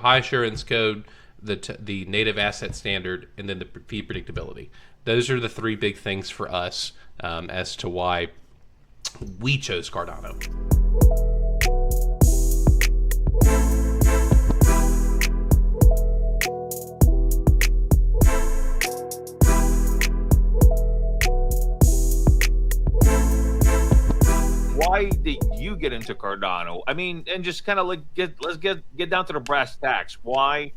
high assurance code, the native asset standard, and then the fee predictability. Those are the three big things for us as to why we chose Cardano. Why did you get into Cardano? I mean, and just kind of like let's get down to the brass tacks. Why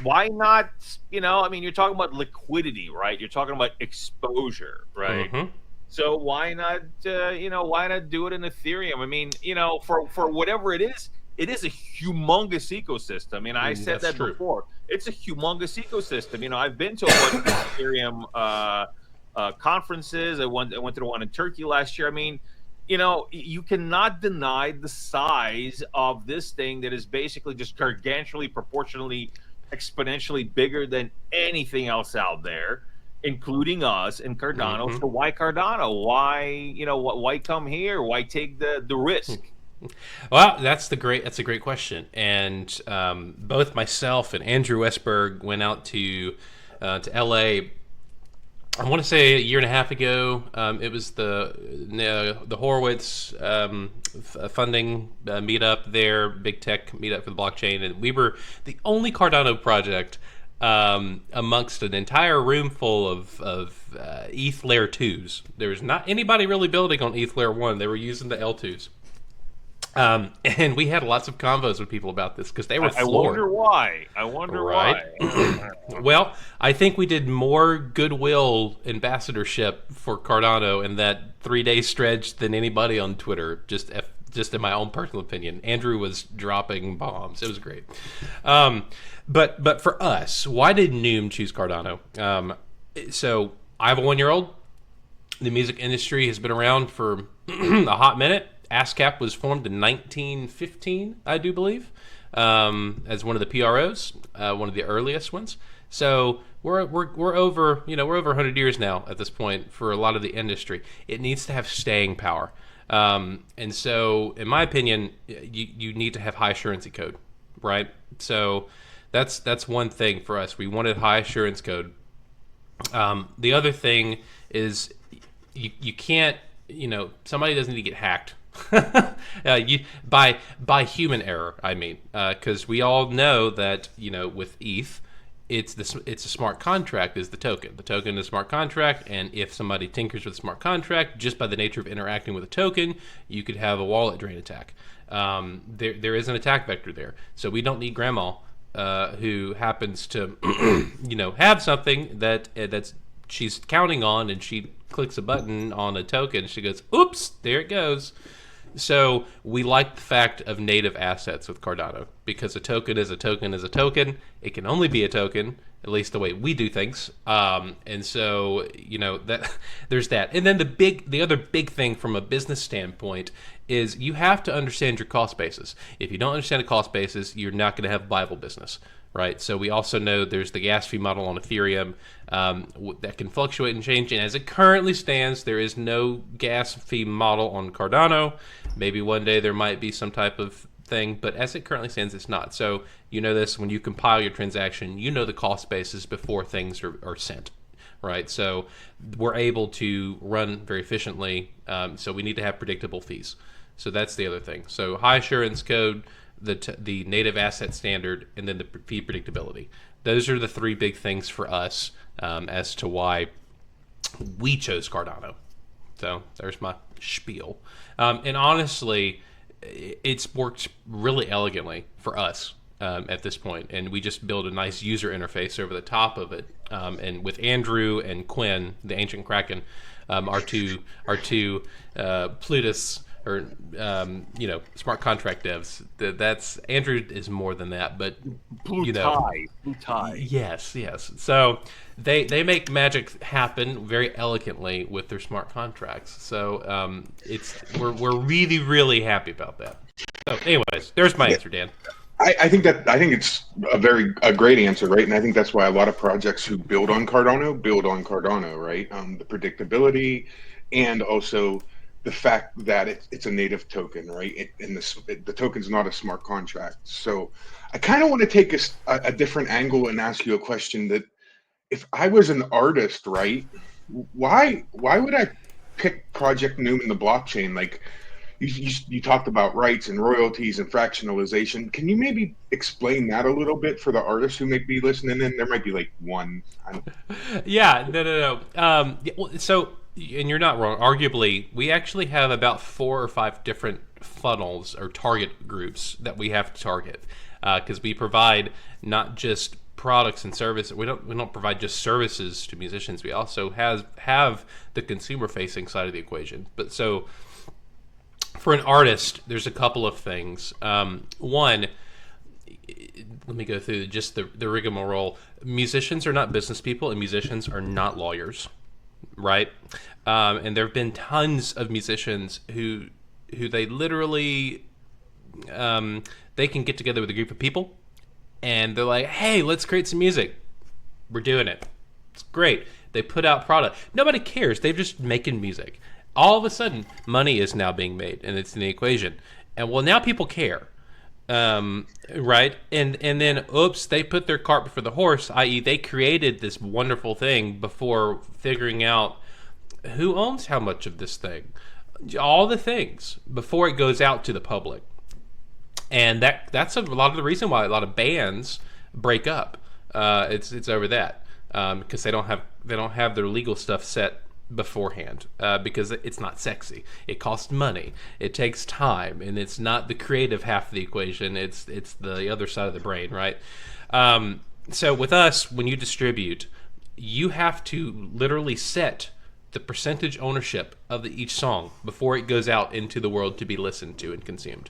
not? I mean, you're talking about liquidity, right? You're talking about exposure, right? Mm-hmm. So why not? Why not do it in Ethereum? I mean, for whatever it is a humongous ecosystem. I mean, I said That's that true. before. It's a humongous ecosystem. I've been to a bunch of Ethereum conferences. I went to the one in Turkey last year. I mean, you cannot deny the size of this thing that is basically just gargantually, proportionally, exponentially bigger than anything else out there, including us and Cardano. Mm-hmm. So why Cardano? Why come here? Why take the risk? Well, that's a great question. And both myself and Andrew Westberg went out to LA. I want to say a year and a half ago. It was the Horowitz funding meetup there, big tech meetup for the blockchain, and we were the only Cardano project amongst an entire room full of ETH Layer 2s. There was not anybody really building on ETH Layer 1. They were using the L2s. And we had lots of convos with people about this because they were floored. I wonder Right. why. Well, I think we did more goodwill ambassadorship for Cardano in that 3-day stretch than anybody on Twitter. Just in my own personal opinion, Andrew was dropping bombs. It was great. But for us, why did Newm choose Cardano? So I have a 1-year-old. The music industry has been around for a hot minute. ASCAP was formed in 1915, I do believe, as one of the PROs, one of the earliest ones. So we're over 100 years now at this point for a lot of the industry. It needs to have staying power, and so in my opinion, you need to have high assurance code, right? So that's one thing for us. We wanted high assurance code. The other thing is you can't, somebody doesn't need to get hacked. By human error, I mean, because we all know that with ETH, it's a smart contract is the token. The token is a smart contract, and if somebody tinkers with a smart contract, just by the nature of interacting with a token, you could have a wallet drain attack. There is an attack vector there, so we don't need grandma who happens to have something that's she's counting on, and she clicks a button on a token. She goes, "Oops, there it goes." So we like the fact of native assets with Cardano because a token is a token is a token. It can only be a token, at least the way we do things. And so that there's that. And then the other big thing from a business standpoint is you have to understand your cost basis. If you don't understand a cost basis, you're not going to have a viable business. Right, so we also know there's the gas fee model on Ethereum that can fluctuate and change. And as it currently stands, there is no gas fee model on Cardano. Maybe one day there might be some type of thing, but as it currently stands, it's not. So this when you compile your transaction, the cost basis before things are sent. Right, so we're able to run very efficiently. So we need to have predictable fees. So that's the other thing. So high assurance code, the native asset standard, and then the fee predictability. Those are the three big things for us as to why we chose Cardano. So there's my spiel. And honestly, it's worked really elegantly for us at this point, and we just build a nice user interface over the top of it. And with Andrew and Quinn, the Ancient Kraken, our two Plutus or smart contract devs. That's Andrew is more than that, but Blue tie. Yes. So they make magic happen very elegantly with their smart contracts. So we're really really happy about that. So, anyways, there's my answer, Dan. I think it's a great answer, right? And I think that's why a lot of projects who build on Cardano, right? The predictability and also the fact that it's a native token, right? And the token's not a smart contract. So I kind of want to take a different angle and ask you a question that if I was an artist, right, why would I pick Project Newm in the blockchain? Like you talked about rights and royalties and fractionalization. Can you maybe explain that a little bit for the artists who may be listening in? There might be like one. I don't, Yeah, no. Yeah, well, so, and you're not wrong. Arguably, we actually have about 4 or 5 different funnels or target groups that we have to target, because we provide not just products and services. We don't provide just services to musicians. We also have the consumer facing side of the equation. But so for an artist, there's a couple of things. One, let me go through just the rigmarole. Musicians are not business people, and musicians are not lawyers, right? And there have been tons of musicians who they literally they can get together with a group of people, and they're like, "Hey, let's create some music. We're doing it. It's great." They put out product. Nobody cares. They're just making music. All of a sudden, money is now being made, and it's in the equation. And well, now people care. Right? And then, oops, they put their cart before the horse, i.e. they created this wonderful thing before figuring out who owns how much of this thing. All the things before it goes out to the public. And that's a lot of the reason why a lot of bands break up. It's over that. Because they don't have their legal stuff set beforehand, because it's not sexy. It costs money. It takes time, and it's not the creative half of the equation. It's the other side of the brain, right? So with us, when you distribute, you have to literally set the percentage ownership of each song before it goes out into the world to be listened to and consumed.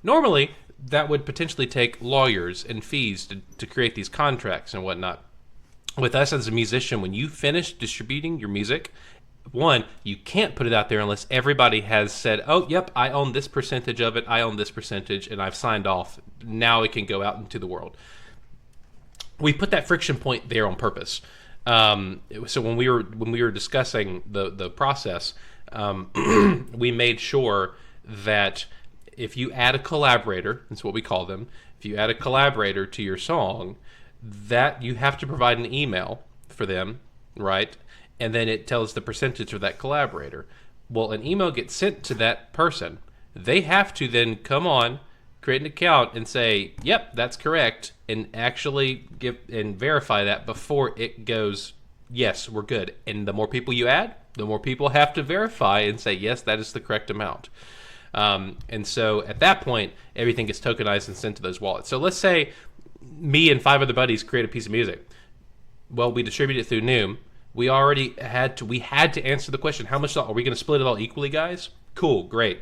Normally, that would potentially take lawyers and fees to create these contracts and whatnot. With us as a musician, when you finish distributing your music, one, you can't put it out there unless everybody has said, "Oh, yep, I own this percentage of it, I own this percentage, and I've signed off. Now it can go out into the world." We put that friction point there on purpose. So when we were discussing the process, we made sure that if you add a collaborator, that's what we call them, if you add a collaborator to your song, that you have to provide an email for them, right? And then it tells the percentage of that collaborator. Well, an email gets sent to that person. They have to then come on, create an account, and say, "Yep, that's correct," and actually give and verify that before it goes, "Yes, we're good." And the more people you add, the more people have to verify and say, "Yes, that is the correct amount." And so at that point, everything gets tokenized and sent to those wallets. So let's say me and 5 other buddies create a piece of music. Well, we distribute it through Newm. We had to answer the question, how much are we going to split it all equally, guys? Cool, great.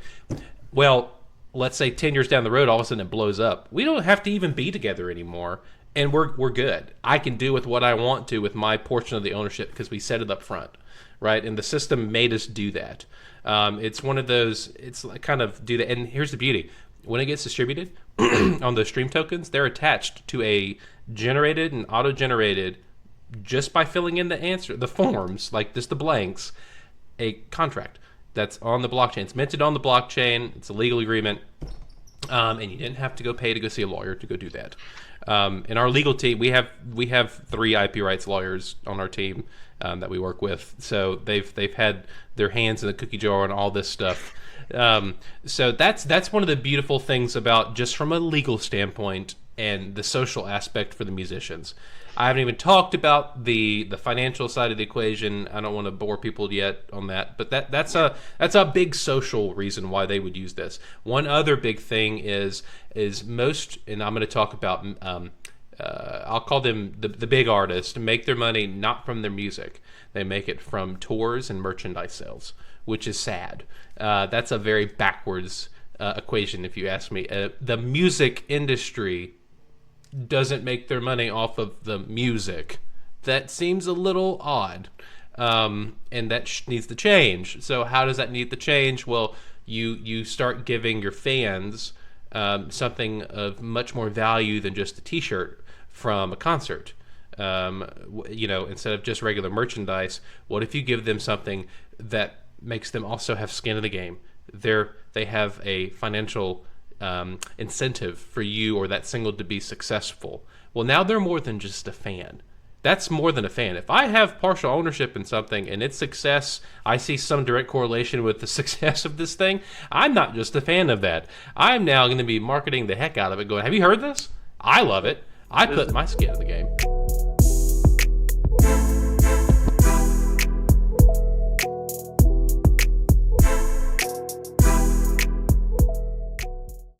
Well, let's say 10 years down the road, all of a sudden it blows up. We don't have to even be together anymore, and we're good. I can do with what I want to with my portion of the ownership because we set it up front, right? And the system made us do that. It's one of those, it's like kind of do that. And here's the beauty. When it gets distributed on those stream tokens, they're attached to a generated and auto-generated, just by filling in the forms, like just the blanks, a contract that's on the blockchain. It's minted on the blockchain. It's a legal agreement. And you didn't have to go pay to go see a lawyer to go do that. In our legal team, we have 3 IP rights lawyers on our team that we work with. So they've had their hands in the cookie jar on all this stuff. So that's one of the beautiful things about, just from a legal standpoint and the social aspect for the musicians. I haven't even talked about the financial side of the equation. I don't want to bore people yet on that, but that's a big social reason why they would use this. One other big thing is most, and I'm going to talk about, I'll call them the big artists, make their money not from their music. They make it from tours and merchandise sales, which is sad. That's a very backwards equation, if you ask me. The music industry doesn't make their money off of the music. That seems a little odd, and that needs to change. So how does that need to change? Well, you start giving your fans something of much more value than just a t-shirt from a concert. Instead of just regular merchandise, what if you give them something that makes them also have skin in the game. They have a financial incentive for you or that single to be successful. Well, now they're more than just a fan. That's more than a fan. If I have partial ownership in something and its success, I see some direct correlation with the success of this thing, I'm not just a fan of that. I'm now going to be marketing the heck out of it, going, have you heard this? I love it. I put my skin in the game.